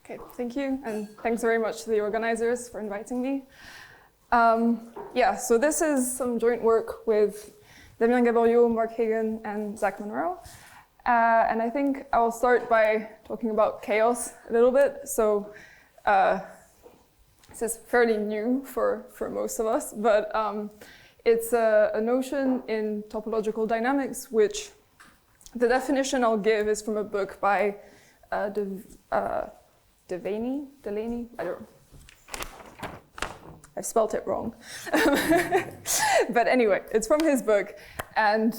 Okay, thank you, and thanks very much to the organizers for inviting me. So this is some joint work with Damien Gaboriau, Hagen, and Zach Munro. And I think I'll start by talking about chaos a little bit. So this is fairly new for most of us, but it's a notion in topological dynamics, which the definition I'll give is from a book by Delaney? I don't know. I've spelt it wrong. But anyway, it's from his book, and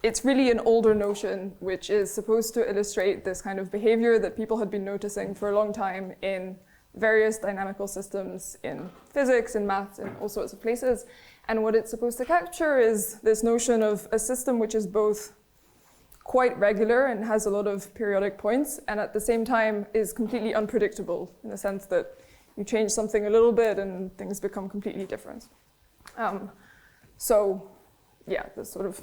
it's really an older notion which is supposed to illustrate this kind of behavior that people had been noticing for a long time in various dynamical systems in physics, in maths, in all sorts of places. And what it's supposed to capture is this notion of a system which is both quite regular and has a lot of periodic points, and at the same time is completely unpredictable in the sense that you change something a little bit and things become completely different. The sort of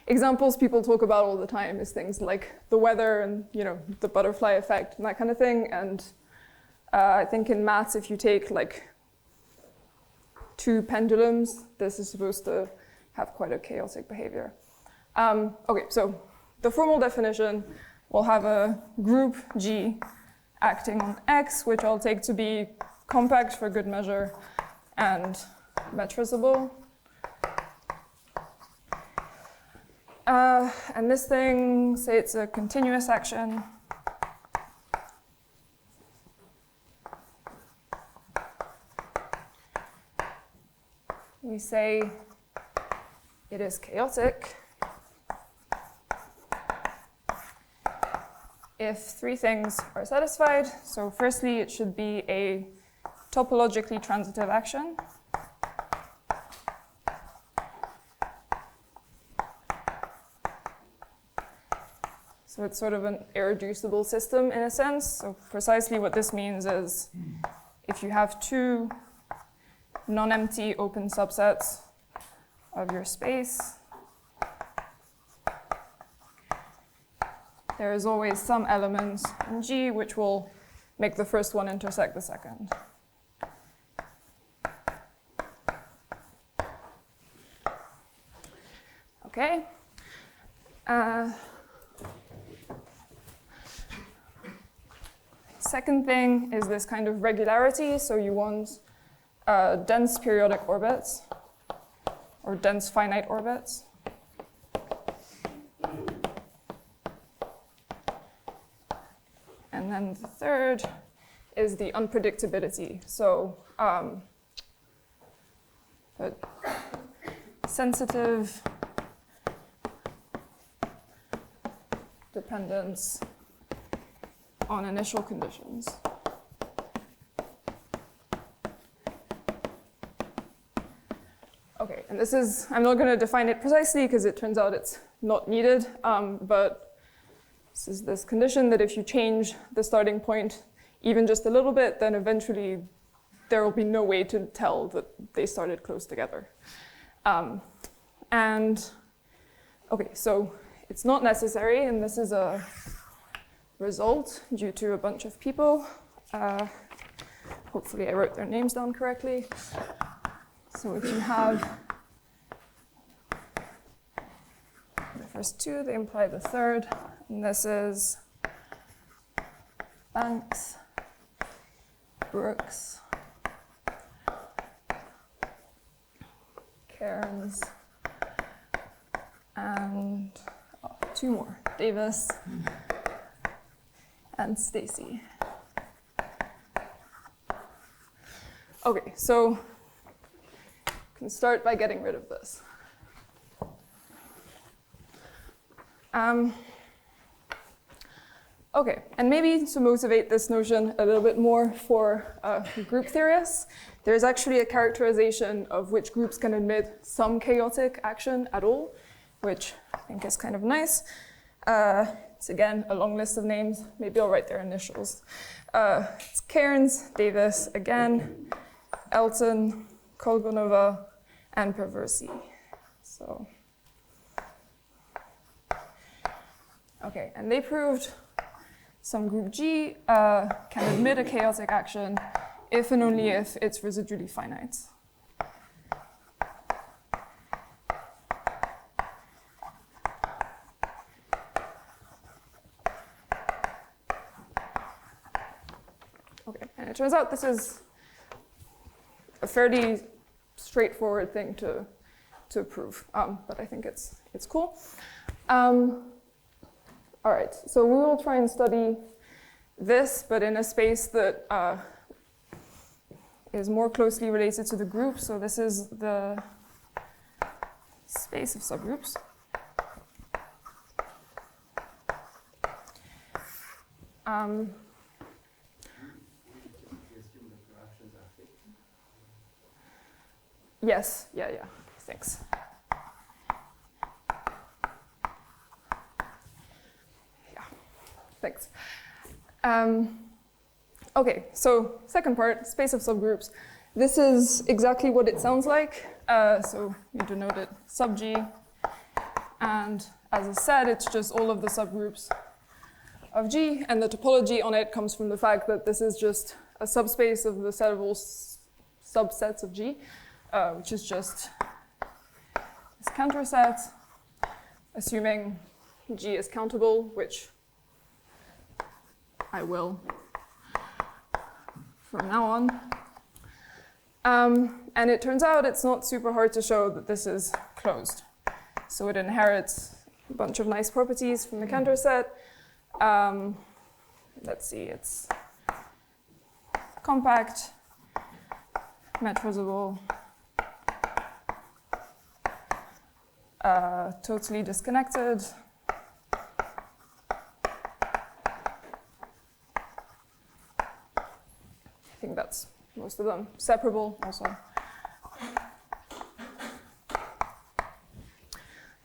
examples people talk about all the time is things like the weather and the butterfly effect and that kind of thing. And I think in maths, if you take like two pendulums, this is supposed to have quite a chaotic behavior. So the formal definition will have a group G acting on X, which I'll take to be compact for good measure and metrizable. And this thing, say it's a continuous action. We say it is chaotic if three things are satisfied. So firstly, it should be a topologically transitive action. So it's sort of an irreducible system in a sense. So precisely what this means is if you have two non-empty open subsets of your space, there is always some element in G which will make the first one intersect the second. Okay. Second thing is this kind of regularity. So you want dense periodic orbits or dense finite orbits. And then the third is the unpredictability. So sensitive dependence on initial conditions. Okay, and this is, I'm not going to define it precisely because it turns out it's not needed, but this is this condition that if you change the starting point even just a little bit, then eventually there will be no way to tell that they started close together. Okay, so it's not necessary, and this is a result due to a bunch of people. Hopefully I wrote their names down correctly. So if you have the first two, they imply the third. And this is Banks, Brooks, Cairns, and two more, Davis and Stacy. Okay, so you can start by getting rid of this. Okay, and maybe to motivate this notion a little bit more for group theorists, there's actually a characterization of which groups can admit some chaotic action at all, which I think is kind of nice. It's again a long list of names. Maybe I'll write their initials. It's Cairns, Davis again, Elton, Kolgonova, and Perversi. So, okay, and they proved some group G can admit a chaotic action if and only if it's residually finite. Okay, and it turns out this is a fairly straightforward thing to prove, but I think it's cool. All right, so we will try and study this, but in a space that is more closely related to the group. So this is the space of subgroups. Yes, yeah, thanks. Thanks. Okay, so second part, space of subgroups. This is exactly what it sounds like. So you denote it sub G. And as I said, it's just all of the subgroups of G. And the topology on it comes from the fact that this is just a subspace of the set of all subsets of G, which is just this counter set, assuming G is countable, which I will from now on. And it turns out it's not super hard to show that this is closed. So it inherits a bunch of nice properties from the counter set. Let's see, it's compact, metrizable, totally disconnected. I think that's most of them. Separable also.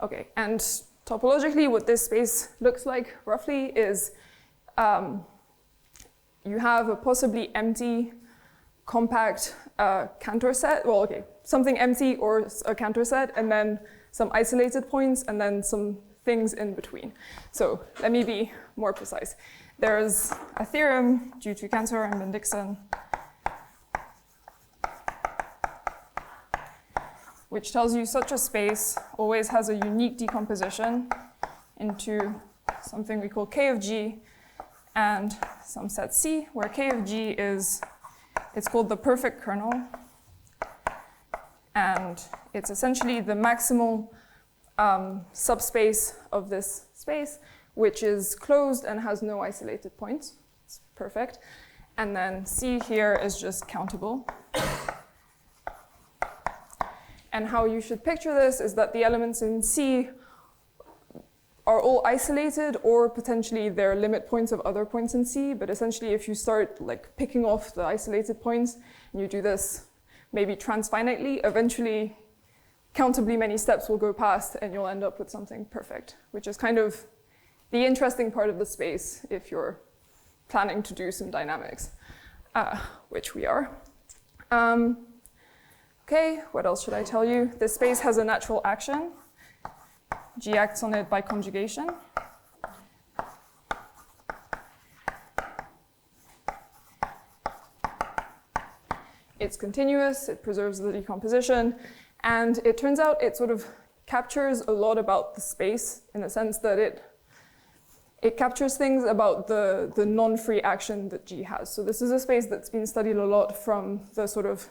Okay, and topologically what this space looks like roughly is you have a possibly empty compact Cantor set. Well, okay, something empty or a Cantor set, and then some isolated points, and then some things in between. So let me be more precise. There's a theorem due to Cantor and Bendixson, which tells you such a space always has a unique decomposition into something we call K of G and some set C, where K of G is, it's called the perfect kernel. And it's essentially the maximal subspace of this space, which is closed and has no isolated points. It's perfect. And then C here is just countable. And how you should picture this is that the elements in C are all isolated, or potentially they're limit points of other points in C. But essentially, if you start like picking off the isolated points, and you do this maybe transfinitely, eventually countably many steps will go past, and you'll end up with something perfect, which is kind of the interesting part of the space if you're planning to do some dynamics, which we are. Okay, what else should I tell you? This space has a natural action. G acts on it by conjugation. It's continuous, it preserves the decomposition, and it turns out it sort of captures a lot about the space in the sense that it captures things about the non-free action that G has. So this is a space that's been studied a lot from the sort of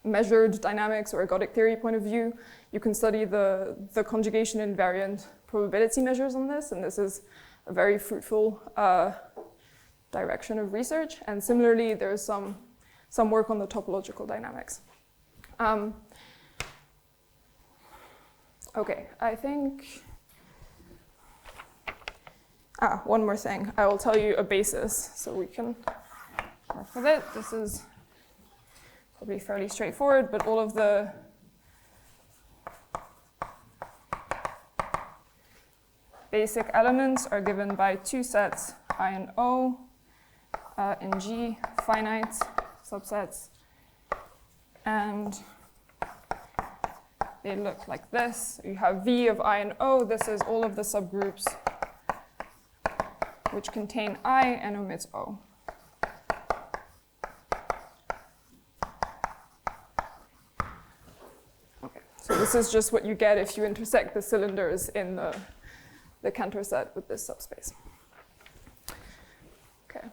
measured dynamics or ergodic theory point of view. You can study the conjugation invariant probability measures on this, and this is a very fruitful direction of research. And similarly, there's some work on the topological dynamics. Okay, I think, one more thing. I will tell you a basis so we can work with it. This is probably fairly straightforward, but all of the basic elements are given by two sets, I and O, in G, finite subsets, and they look like this. You have V of I and O. This is all of the subgroups which contain I and omit O. Okay, so this is just what you get if you intersect the cylinders in the Cantor set with this subspace. Okay.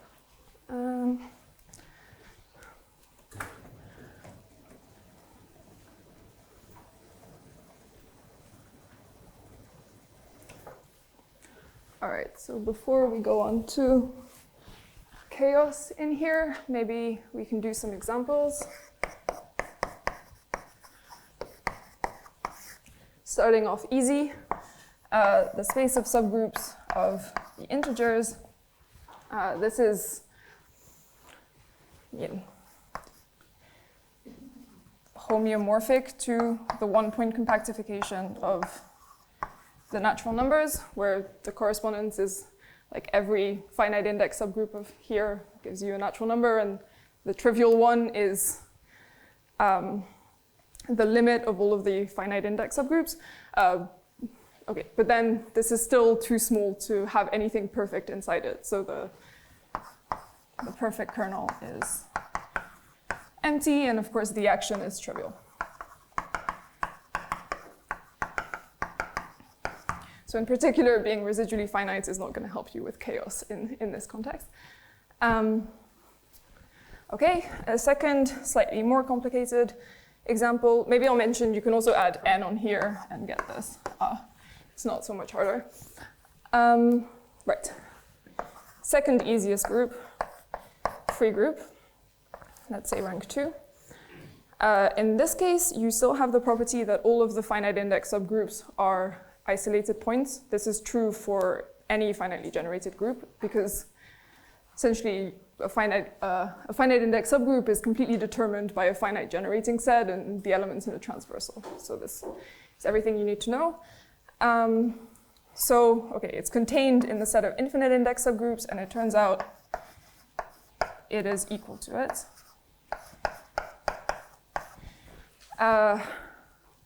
All right, so before we go on to chaos in here, maybe we can do some examples. Starting off easy, the space of subgroups of the integers. This is homeomorphic to the one-point compactification of the natural numbers, where the correspondence is like every finite index subgroup of here gives you a natural number, and the trivial one is the limit of all of the finite index subgroups. Okay, but then this is still too small to have anything perfect inside it, so the perfect kernel is empty, and of course the action is trivial. So in particular, being residually finite is not going to help you with chaos in this context. Okay, a second, slightly more complicated example. Maybe I'll mention you can also add n on here and get this. It's not so much harder. Right. Second easiest group, free group. Let's say rank 2. In this case, you still have the property that all of the finite index subgroups are isolated points. This is true for any finitely generated group, because essentially a finite index subgroup is completely determined by a finite generating set and the elements in a transversal. So this is everything you need to know. Okay, it's contained in the set of infinite index subgroups, and it turns out it is equal to it.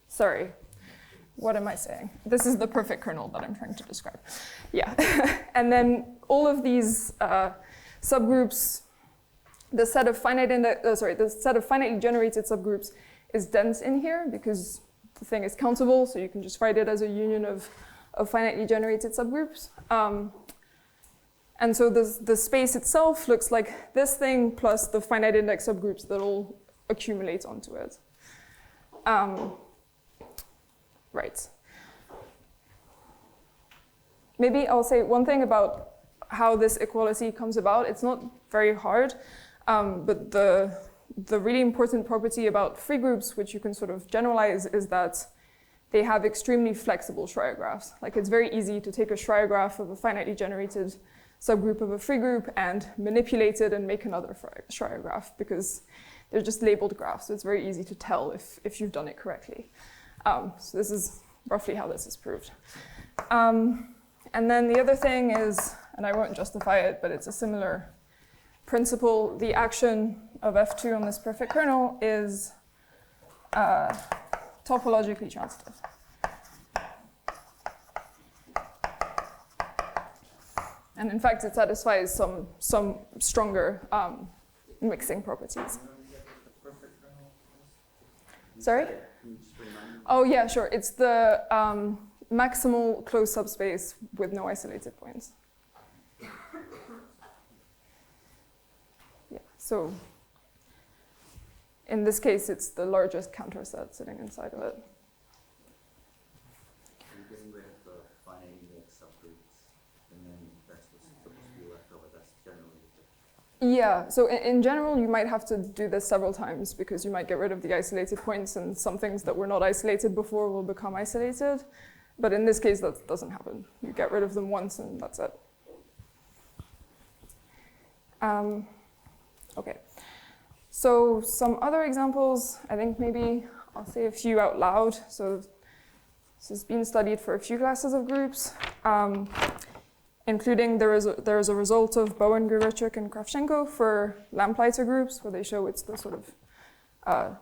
Sorry. What am I saying? This is the perfect kernel that I'm trying to describe. Yeah, and then all of these subgroups, the set of finitely generated subgroups is dense in here because the thing is countable, so you can just write it as a union of finitely generated subgroups. And so the space itself looks like this thing plus the finite index subgroups that all accumulate onto it. Right. Maybe I'll say one thing about how this equality comes about. It's not very hard, but the really important property about free groups, which you can sort of generalize, is that they have extremely flexible Schreier graphs. Like, it's very easy to take a Schreier graph of a finitely generated subgroup of a free group and manipulate it and make another Schreier graph, because they're just labeled graphs, so it's very easy to tell if you've done it correctly. So this is roughly how this is proved. And then the other thing is, and I won't justify it, but it's a similar principle. The action of F2 on this perfect kernel is topologically transitive. And in fact, it satisfies some stronger mixing properties. Sorry? Oh yeah, sure. It's the maximal closed subspace with no isolated points. Yeah. So in this case, it's the largest counter set sitting inside of it. You're getting rid of the finite index subgroups, and then that's what's supposed to be left over. That's generally the Yeah, so in general, you might have to do this several times because you might get rid of the isolated points and some things that were not isolated before will become isolated. But in this case, that doesn't happen. You get rid of them once and that's it. Okay, so some other examples, I think maybe I'll say a few out loud. So this has been studied for a few classes of groups. Including there is a result of Bowen, Gurechuk, and Kravchenko for Lamplighter groups, where they show it's the sort of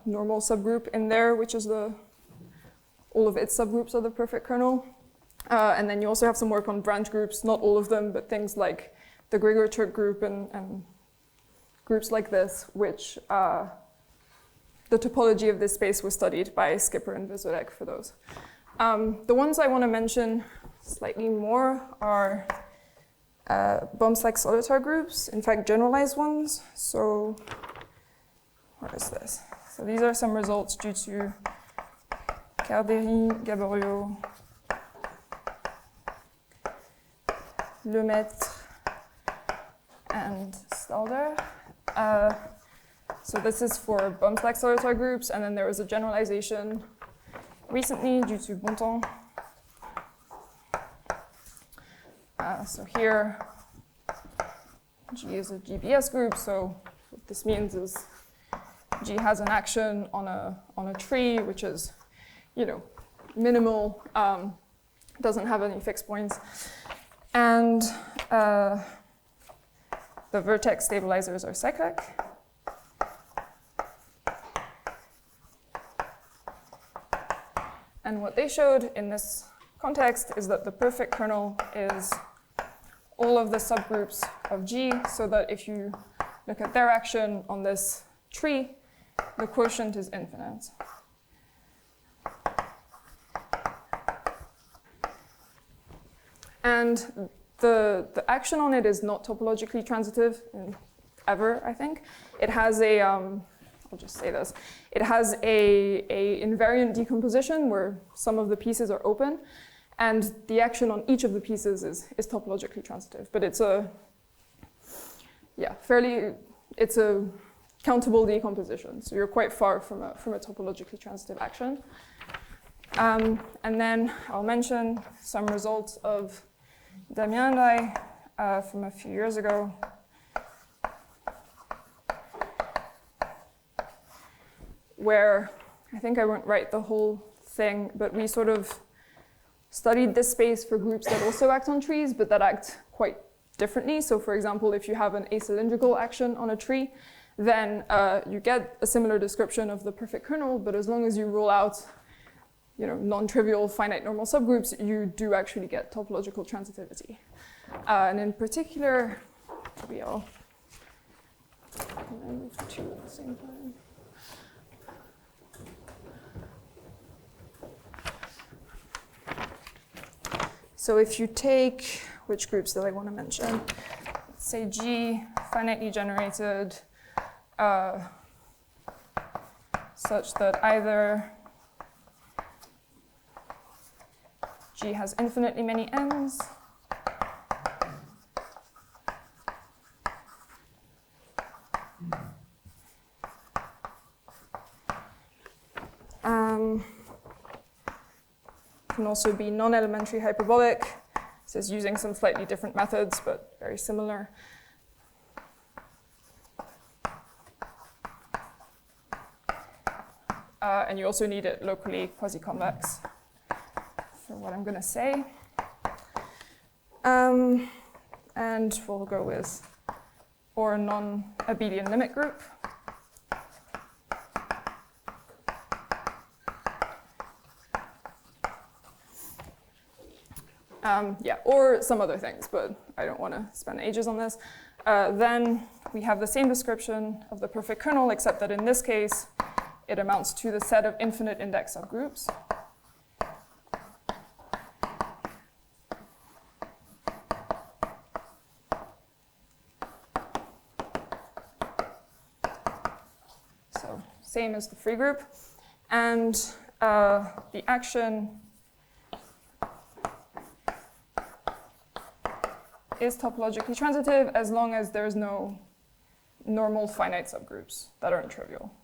normal subgroup in there, which is all of its subgroups are the perfect kernel. And then you also have some work on branch groups, not all of them, but things like the Gregor-Turk group and groups like this, which the topology of this space was studied by Skipper and Vizorek for those. The ones I want to mention slightly more are Bohm-Slack-Solitar groups, in fact, generalized ones. So, what is this? So these are some results due to Damien Gaboriau, Lemaitre, and Stalder. So this is for Bohm-Slack-Solitar groups, and then there was a generalization recently due to Bontemps. So here, G is a GBS group, so what this means is G has an action on a tree, which is, minimal, doesn't have any fixed points. And the vertex stabilizers are cyclic. And what they showed in this context is that the perfect kernel is all of the subgroups of G, so that if you look at their action on this tree, the quotient is infinite. And the action on it is not topologically transitive ever, I think. It has a, I'll just say this, it has a invariant decomposition where some of the pieces are open, and the action on each of the pieces is topologically transitive. But it's a, it's a countable decomposition, so you're quite far from a topologically transitive action. And then I'll mention some results of Damien and I from a few years ago. Where I think I won't write the whole thing, but we sort of studied this space for groups that also act on trees, but that act quite differently. So for example, if you have an acylindrical action on a tree, then you get a similar description of the perfect kernel, but as long as you rule out non-trivial finite normal subgroups, you do actually get topological transitivity. And in particular, maybe I'll move two at the same time. So if you take, which groups did I want to mention? Let's say G, finitely generated, such that either G has infinitely many n's, can also be non-elementary hyperbolic. This is using some slightly different methods, but very similar. And you also need it locally quasi-convex for what I'm going to say. And we'll go with or a non-abelian limit group. Or some other things, but I don't want to spend ages on this. Then we have the same description of the perfect kernel, except that in this case, it amounts to the set of infinite index subgroups. So same as the free group. And the action is topologically transitive as long as there's no normal finite subgroups that aren't trivial.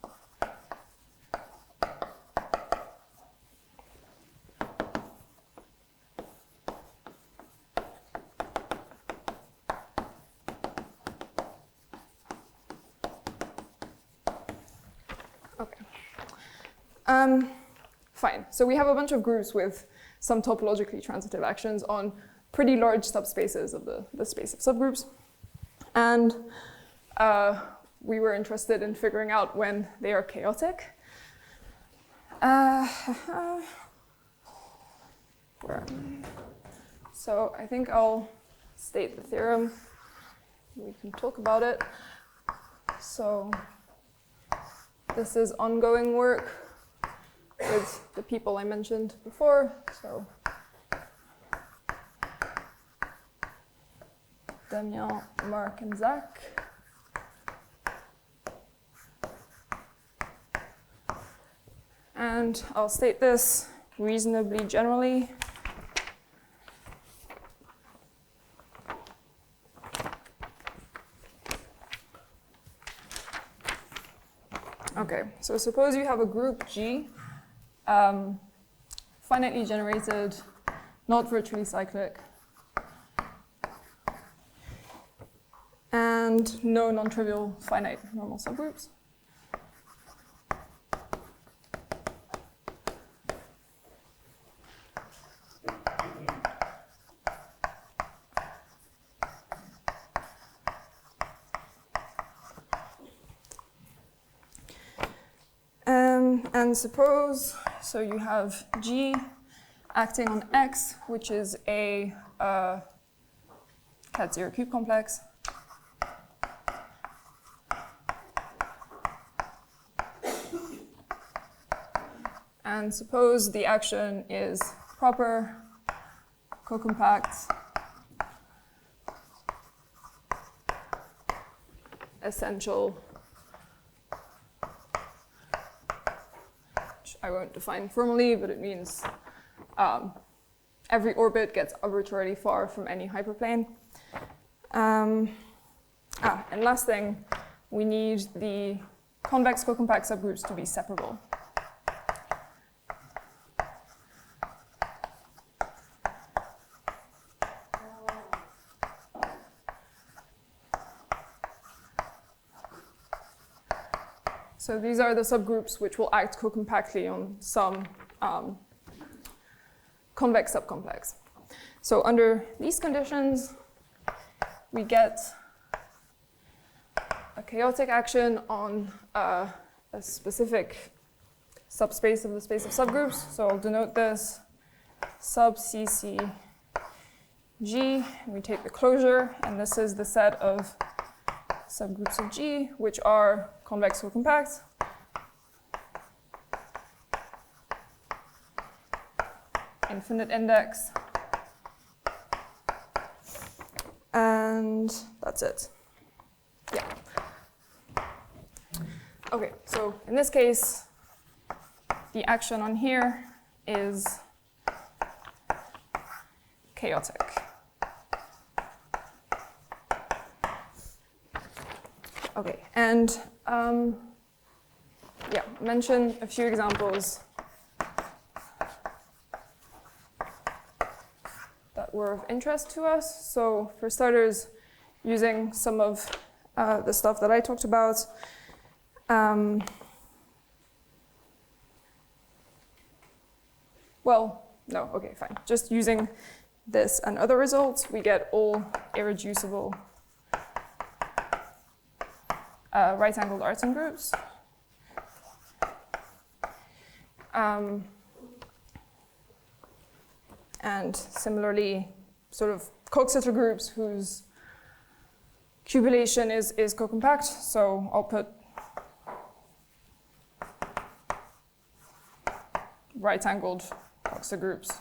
Okay. Fine. So we have a bunch of groups with some topologically transitive actions on pretty large subspaces of the space of subgroups. And we were interested in figuring out when they are chaotic. So I think I'll state the theorem. we can talk about it. So this is ongoing work with the people I mentioned before. So Damien, Mark, and Zach. And I'll state this reasonably generally. Okay, so suppose you have a group G, finitely generated, not virtually cyclic, and no non-trivial finite normal subgroups. And suppose, so you have G acting on X, which is a cat 0 cube complex. And suppose the action is proper, cocompact, essential, which I won't define formally, but it means every orbit gets arbitrarily far from any hyperplane. And last thing, we need the convex cocompact subgroups to be separable. So these are the subgroups which will act cocompactly on some convex subcomplex. So under these conditions, we get a chaotic action on a specific subspace of the space of subgroups. So I'll denote this sub CC G. We take the closure, and this is the set of subgroups of G, which are convex cocompact. Infinite index. And that's it. Yeah. Okay, so in this case, the action on here is chaotic. Okay, and yeah, mention a few examples that were of interest to us. So for starters, using some of the stuff that I talked about, well, no, okay, fine. Just using this and other results, we get all irreducible right-angled Artin groups. And similarly, sort of Coxeter groups whose cubulation is cocompact. So I'll put right-angled Coxeter groups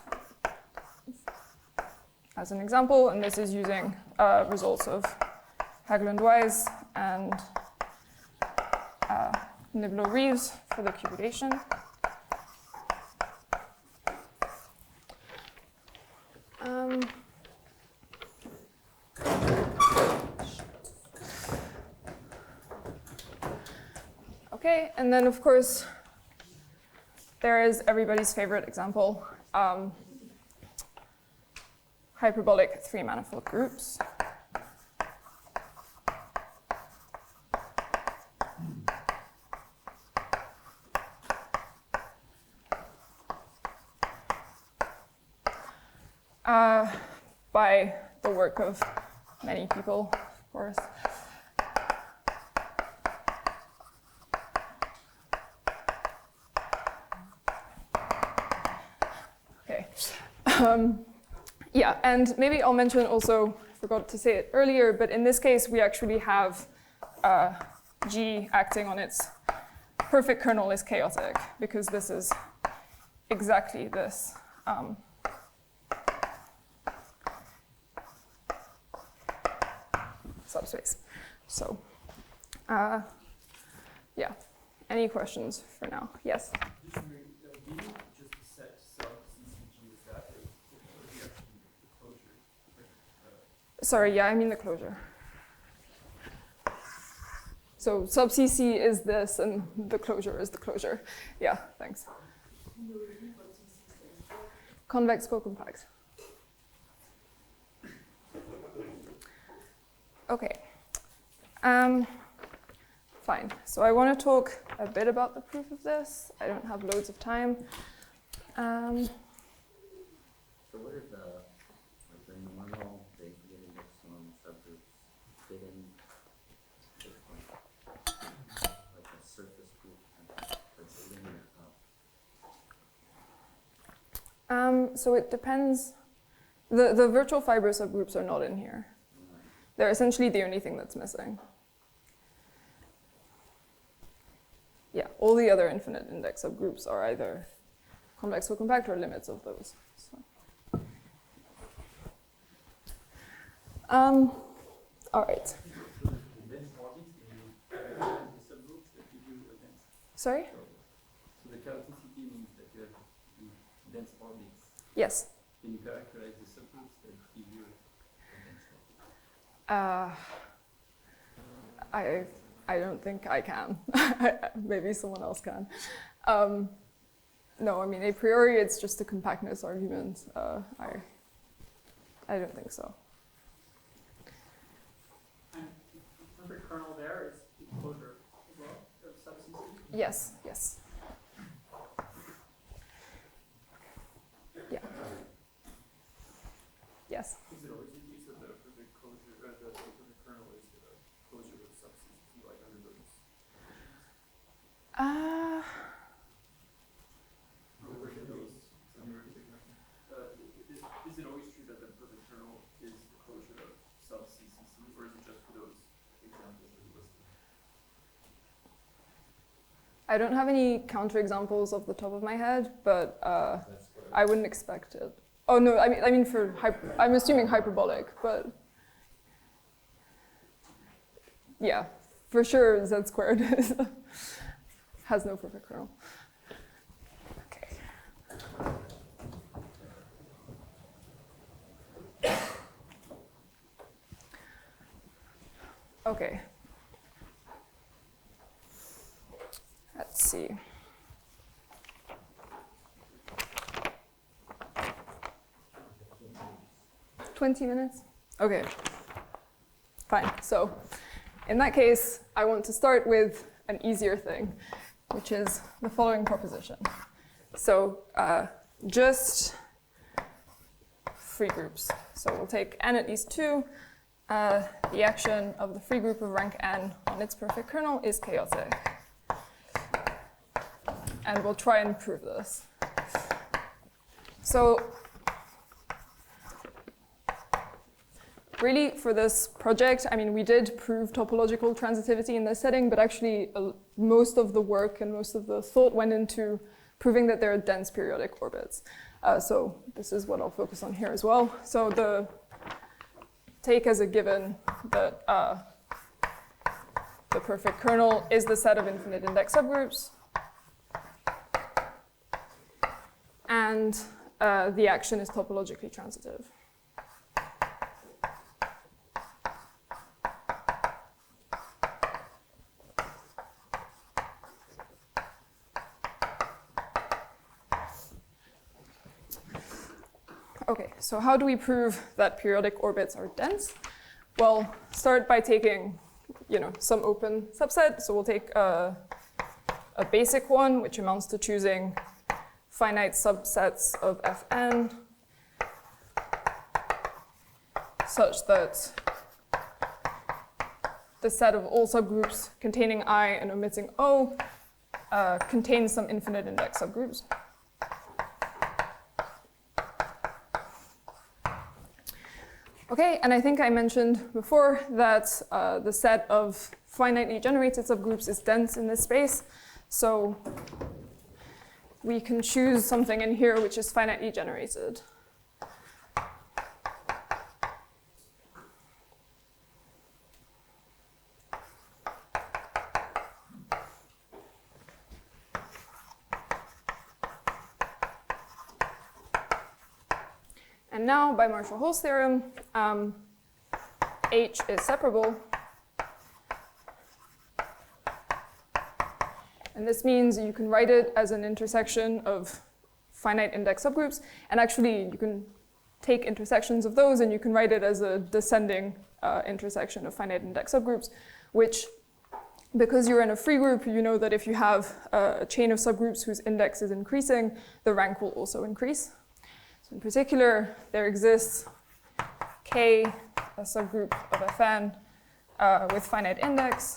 as an example, and this is using results of Hagel and Wise and Niblo-Reeves for the cubulation. Okay, and then of course, there is everybody's favorite example, hyperbolic three-manifold groups. By the work of many people, of course. Okay. Yeah, and maybe I'll mention also forgot to say it earlier, but in this case, we actually have G acting on its perfect kernel is chaotic, because this is exactly this. Subspace. So, yeah. Any questions for now? Yes? Did you just set sub CCG as that, or do you actually need the closure? Sorry, yeah, I mean the closure. So sub CC is this, and the closure is the closure. Yeah, thanks. Convex cocompact. Okay. Fine. So I want to talk a bit about the proof of this. I don't have loads of time. So where did the normal behavior index on subgroups fit in this one? Like a surface group that's linear up. So it depends. The virtual fiber subgroups are not in here. They're essentially the only thing that's missing. Yeah, all the other infinite index subgroups are either convex or compact or limits of those. So. All right. Sorry? So the chaoticity means that you have dense orbits. Yes. Can you characterize the subgroups that give you a dense orbit? I don't think I can. Maybe someone else can. No, I mean, a priori, it's just a compactness argument. I don't think so. And the perfect kernel there is the closure as well, of sub CC? Yes, yes. Yeah. Yes. Is it always the case that the perfect closure, the perfect kernel is the closure of sub CC, like under those? Is it always true that the perfect kernel is the closure of sub CCC, or is it just for those examples that you listed? I don't have any counterexamples off the top of my head, but I wouldn't expect it. Oh no, I mean for I'm assuming hyperbolic, but yeah, for sure Z squared has no perfect kernel. Okay. Okay. Let's see. $20? Okay. Fine. So in that case, I want to start with an easier thing, which is the following proposition. So just free groups. So we'll take n at least 2. The action of the free group of rank n on its perfect kernel is chaotic. And we'll try and prove this. So really, for this project, I mean, we did prove topological transitivity in this setting, but actually most of the work and most of the thought went into proving that there are dense periodic orbits. So this is what I'll focus on here as well. So take as a given that the perfect kernel is the set of infinite index subgroups, and the action is topologically transitive. Okay, so how do we prove that periodic orbits are dense? Well, start by taking, some open subset. So we'll take a basic one, which amounts to choosing finite subsets of Fn such that the set of all subgroups containing I and omitting O contains some infinite index subgroups. Okay, and I think I mentioned before that the set of finitely generated subgroups is dense in this space. So we can choose something in here which is finitely generated. And now, by Marshall-Hall's theorem, H is separable. And this means you can write it as an intersection of finite index subgroups. And actually, you can take intersections of those, and you can write it as a descending intersection of finite index subgroups, which, because you're in a free group, you know that if you have a chain of subgroups whose index is increasing, the rank will also increase. So in particular, there exists K, a subgroup of Fn with finite index.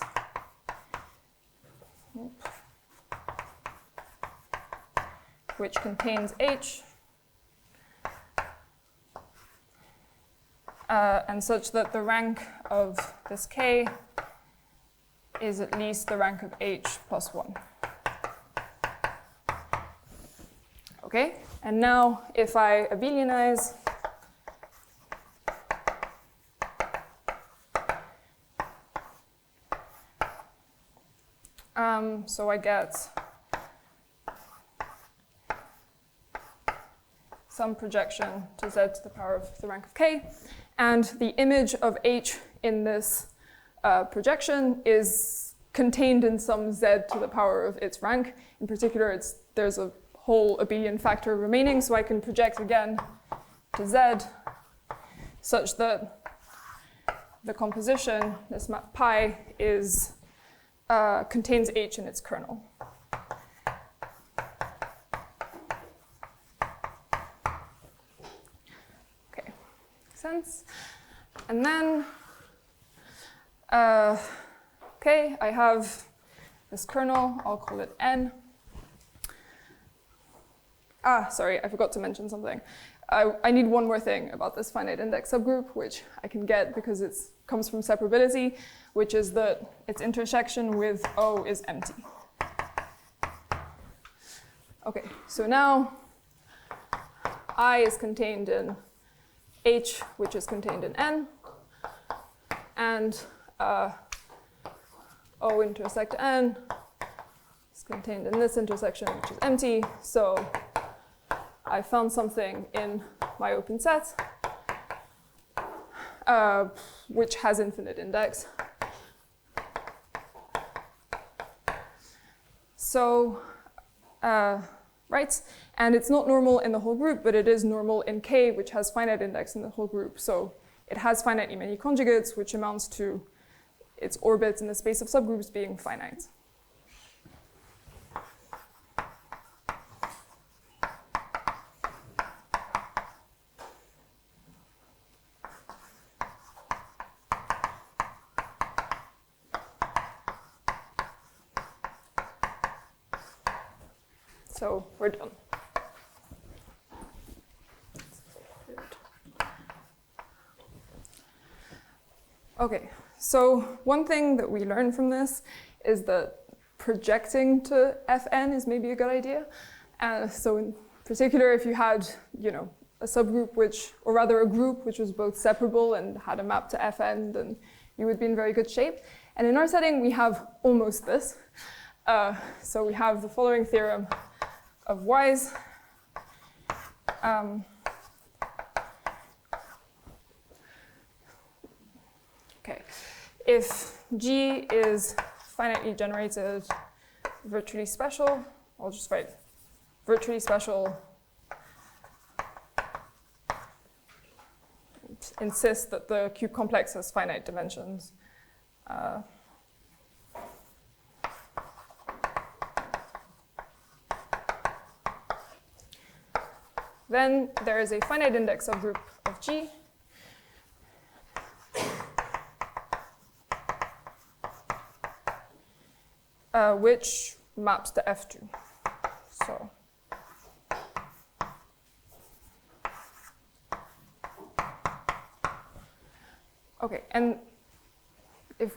Which contains H, and such that the rank of this K is at least the rank of H plus 1. Okay, and now if I abelianize, so I get some projection to z to the power of the rank of k, and the image of H in this projection is contained in some z to the power of its rank. In particular, there's a whole abelian factor remaining, so I can project again to z such that the composition, this map pi, contains H in its kernel. Okay, makes sense. And then, okay, I have this kernel, I'll call it n. Sorry, I forgot to mention something. I need one more thing about this finite index subgroup, which I can get because it comes from separability, which is that its intersection with O is empty. Okay, so now I is contained in H, which is contained in N, and O intersect N is contained in this intersection, which is empty. So I found something in my open set which has infinite index. So, right, and it's not normal in the whole group, but it is normal in K, which has finite index in the whole group. So it has finitely many conjugates, which amounts to its orbits in the space of subgroups being finite. So we're done. Okay, so one thing that we learned from this is that projecting to Fn is maybe a good idea. So in particular, if you had, a subgroup or rather a group which was both separable and had a map to Fn, then you would be in very good shape. And in our setting, we have almost this. So we have the following theorem of Wise. Okay, if G is finitely generated virtually special, I'll just write virtually special, insist that the cube complex has finite dimensions. Then there is a finite index subgroup of G. Which maps to F2. So Okay, and if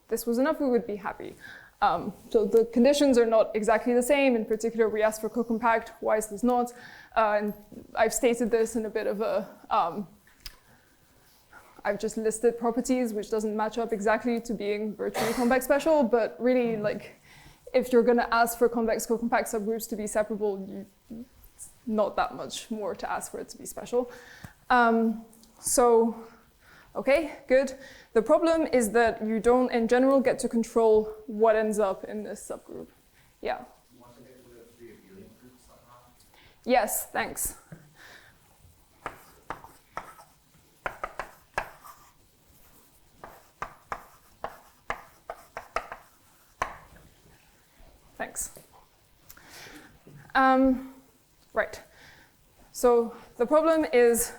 this was enough, we would be happy. So the conditions are not exactly the same. In particular, we asked for cocompact. Why is this not? And I've stated this in a bit of a, I've just listed properties, which doesn't match up exactly to being virtually convex special, but really, like, if you're gonna ask for convex cocompact subgroups to be separable, it's not that much more to ask for it to be special. So, okay, good. The problem is that you don't, in general, get to control what ends up in this subgroup. Yeah? You want to get rid of the viewing group somehow? Yes, thanks. Thanks. Right. So the problem is,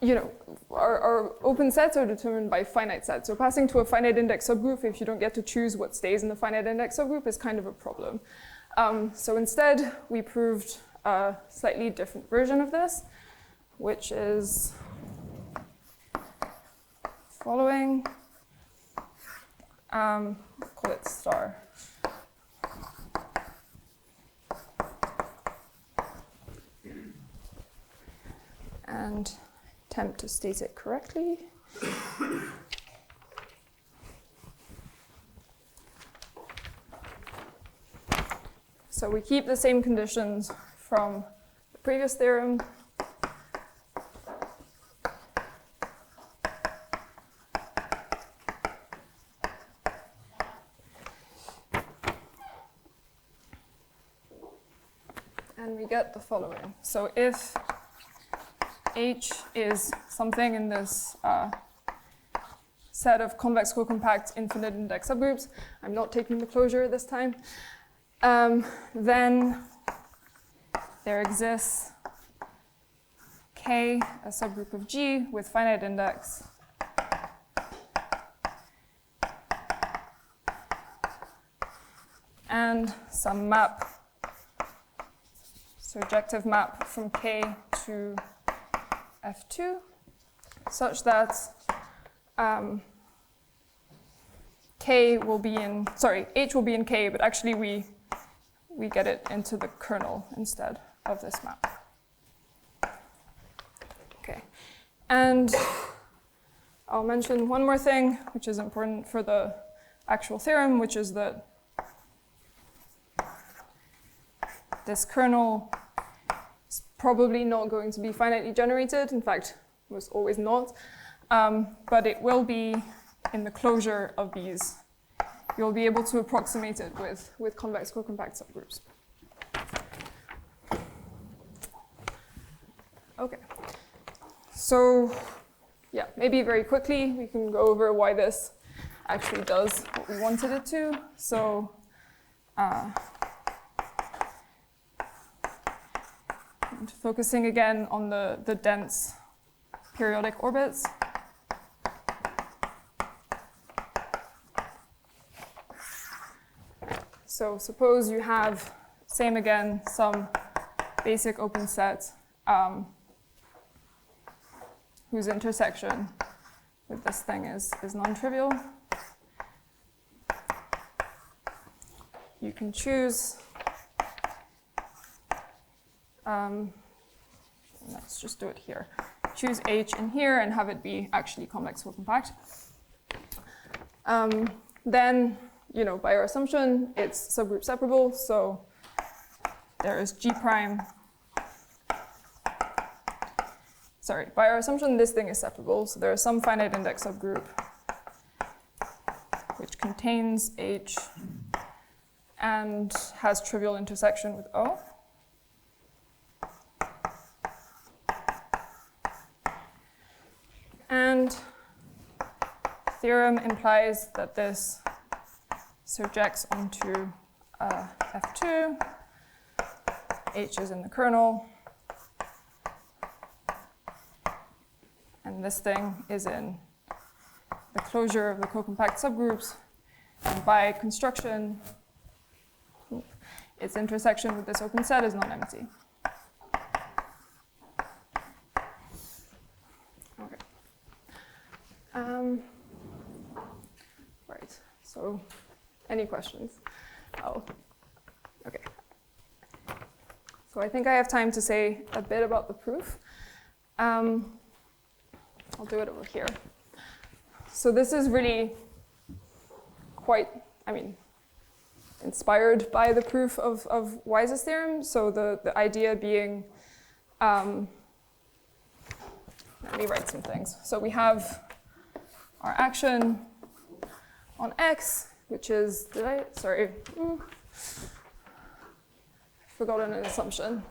you know, our open sets are determined by finite sets. So passing to a finite index subgroup, if you don't get to choose what stays in the finite index subgroup, is kind of a problem. So instead, we proved a slightly different version of this, which is following. Call it star. And attempt to state it correctly. So we keep the same conditions from the previous theorem. And we get the following. So if H is something in this set of convex cocompact infinite index subgroups, I'm not taking the closure this time, then there exists K, a subgroup of G with finite index, and some map, surjective map from K to F2, such that K will be in, sorry, H will be in K, but actually we get it into the kernel instead of this map. Okay, and I'll mention one more thing, which is important for the actual theorem, which is that this kernel is probably not going to be finitely generated. In fact, most always not. But it will be in the closure of these. You'll be able to approximate it with convex cocompact subgroups. Okay. So, yeah, maybe very quickly we can go over why this actually does what we wanted it to. So, and focusing again on the dense periodic orbits. So suppose you have, same again, some basic open set whose intersection with this thing is non-trivial. You can choose, let's just do it here. Choose H in here and have it be actually convex cocompact. Then, you know, by our assumption, it's subgroup separable, so there is G prime. Sorry, by our assumption, this thing is separable, so there is some finite index subgroup which contains H and has trivial intersection with O. And theorem implies that this surjects onto F2, H is in the kernel, and this thing is in the closure of the cocompact subgroups, and by construction, its intersection with this open set is non-empty. Okay. Right, so any questions? Oh, okay. So I think I have time to say a bit about the proof. I'll do it over here. So this is really quite, inspired by the proof of Wise's theorem. So the idea being, let me write some things. So we have our action on X, which is, I've forgotten an assumption.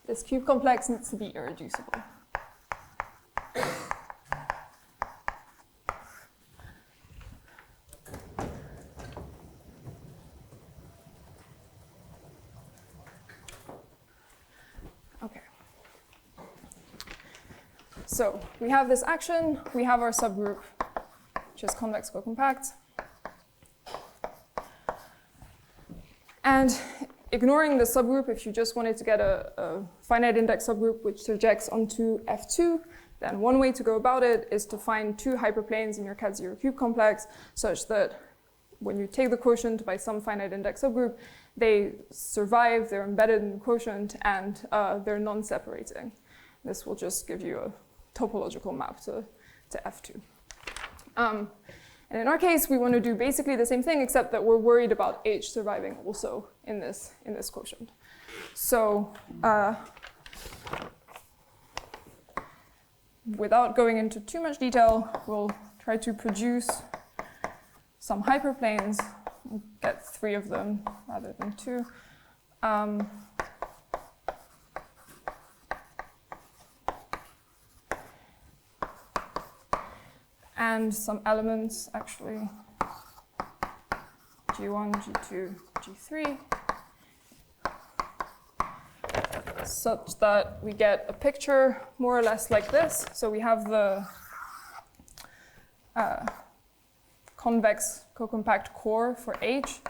This cube complex needs to be irreducible. Okay. So we have this action, we have our subgroup, which is convex cocompact. And ignoring the subgroup, if you just wanted to get a finite index subgroup which surjects onto F2, then one way to go about it is to find two hyperplanes in your cat0 cube complex such that when you take the quotient by some finite index subgroup, they survive, they're embedded in the quotient, and they're non-separating. This will just give you a topological map to F2. And in our case, we want to do basically the same thing, except that we're worried about H surviving also in this quotient. So without going into too much detail, we'll try to produce some hyperplanes. We'll get 3 of them rather than 2. And some elements, actually, G1, G2, G3, such that we get a picture more or less like this. So we have the convex cocompact core for H.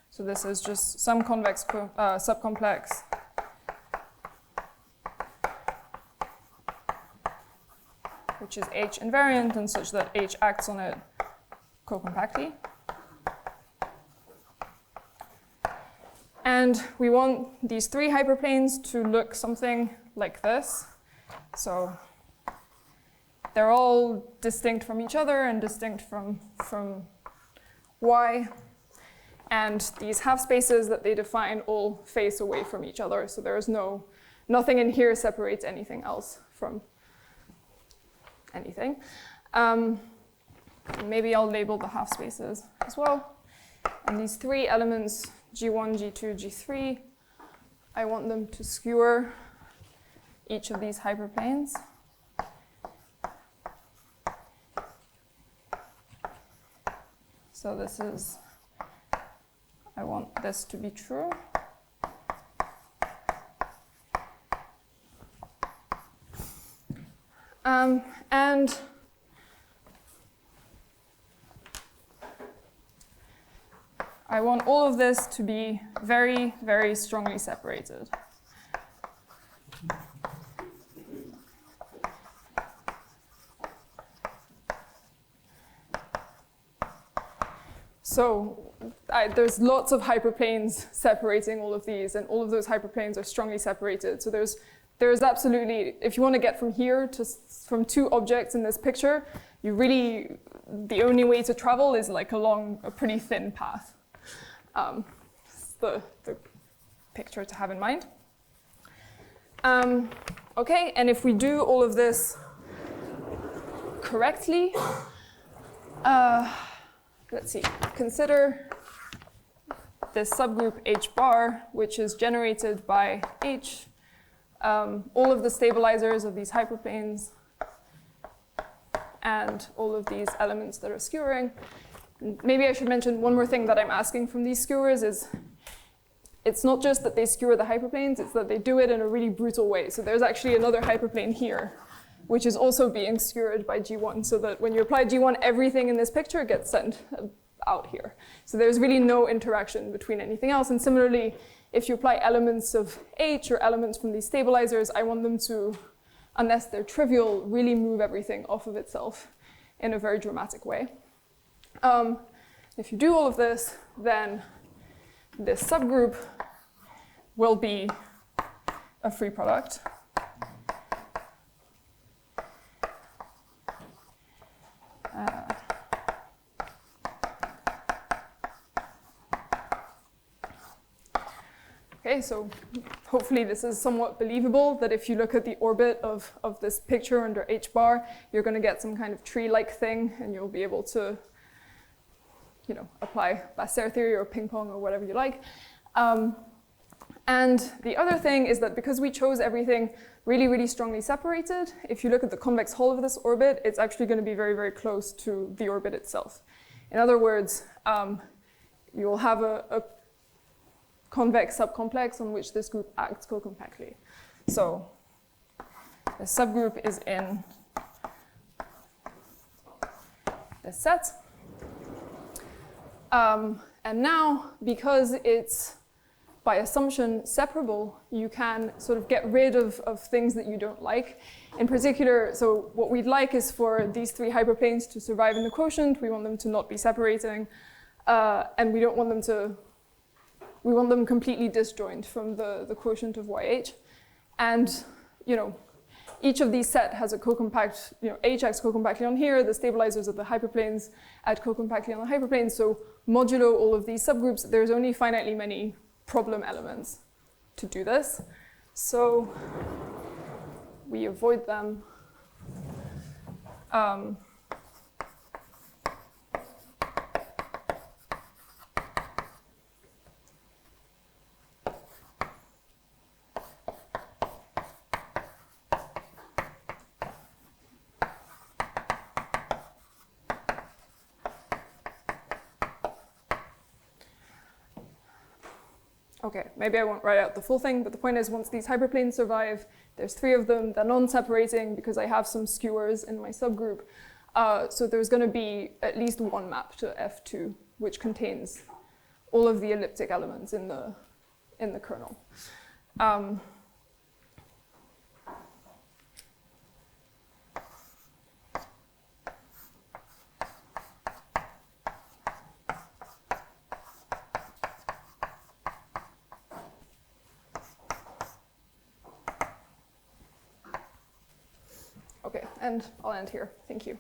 So this is just some convex subcomplex which is H invariant and such that H acts on it cocompactly. And we want these 3 hyperplanes to look something like this. So they're all distinct from each other and distinct from Y. And these half spaces that they define all face away from each other. So there is nothing in here separates anything else from anything. Maybe I'll label the half spaces as well. And these 3 elements, G1, G2, G3, I want them to skewer each of these hyperplanes. So this is, I want this to be true. And I want all of this to be very, very strongly separated. So there's lots of hyperplanes separating all of these, and all of those hyperplanes are strongly separated. So there's absolutely, if you want to get from here to from 2 objects in this picture, the only way to travel is like along a pretty thin path. It's the picture to have in mind. Okay, and if we do all of this correctly, let's see, consider this subgroup H bar, which is generated by H, all of the stabilizers of these hyperplanes, and all of these elements that are skewering. Maybe I should mention one more thing that I'm asking from these skewers is, it's not just that they skewer the hyperplanes, it's that they do it in a really brutal way. So there's actually another hyperplane here, which is also being skewered by G1, so that when you apply G1, everything in this picture gets sent out here. So there's really no interaction between anything else. And similarly, if you apply elements of H or elements from these stabilizers, I want them to, unless they're trivial, really move everything off of itself in a very dramatic way. If you do all of this, then this subgroup will be a free product. Okay, so hopefully this is somewhat believable, that if you look at the orbit of this picture under H bar, you're going to get some kind of tree-like thing, and you'll be able to, you know, apply Basser theory or ping pong or whatever you like. And the other thing is that because we chose everything really, really strongly separated, if you look at the convex hull of this orbit, it's actually going to be very, very close to the orbit itself. In other words, you will have a convex subcomplex on which this group acts cocompactly. So the subgroup is in this set. And now, because it's by assumption separable, you can sort of get rid of things that you don't like. In particular, so what we'd like is for these three hyperplanes to survive in the quotient. We want them to not be separating, and we don't want them to. We want them completely disjoint from the quotient of YH. And, you know, each of these set has a cocompact, you know, H acts cocompactly on here, the stabilizers of the hyperplanes act cocompactly on the hyperplanes. So modulo all of these subgroups, there's only finitely many problem elements to do this. So we avoid them. Okay, maybe I won't write out the full thing, but the point is once these hyperplanes survive, there's three of them, they're non-separating because I have some skewers in my subgroup. So there's going to be at least one map to F2, which contains all of the elliptic elements in the kernel. Okay, and I'll end here. Thank you.